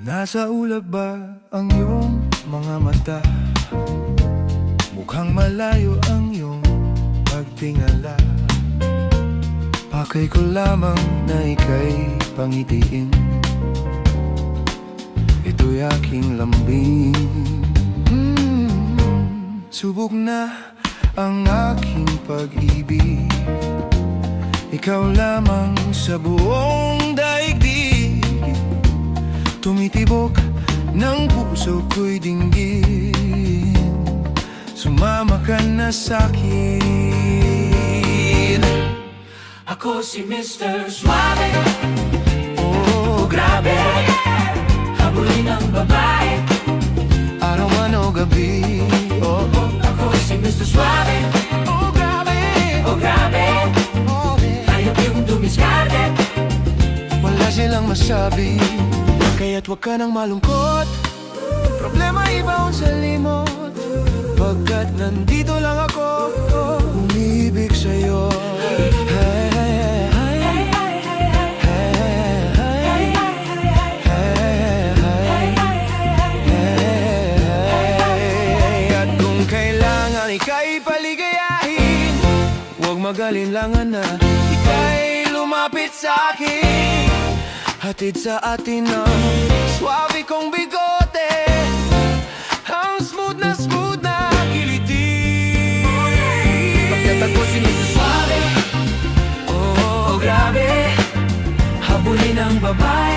Nasa ulap ba ang iyong mga mata? Mukhang malayo ang iyong pagtingala. Pakay ko lamang na ika'y pangitiin. Ito'y aking lambing. Subok na ang aking pag-ibig. Ikaw lamang sa buong daigdig. Tumitibok ng puso ko'y dinggin. Sumama ka na sa'kin. Ako si Mr. Suave. Oh, Grabe, habulin ang babae. araw man o gabi. Oh, Ako si Mr. Suave. oh, grabe. Oh grabe, Oh, ayaw yung dumiskarte. wala silang masabi. Kaya't wag ka nang malungkot. Problema ibaon sa limot. Pagkat nandito lang ako, umibig sa'yo. Hey, hey, hey, hey, hey. At kung kailangan ika'y paligayahin, huwag magalinlangan na ika'y lumapit sa akin. Hatid sa atin ang swabe kong bigote, ang smooth na kiliti. Pagkat ako si Mr. Suave. Oh, Oh grabe, habulin ang babae.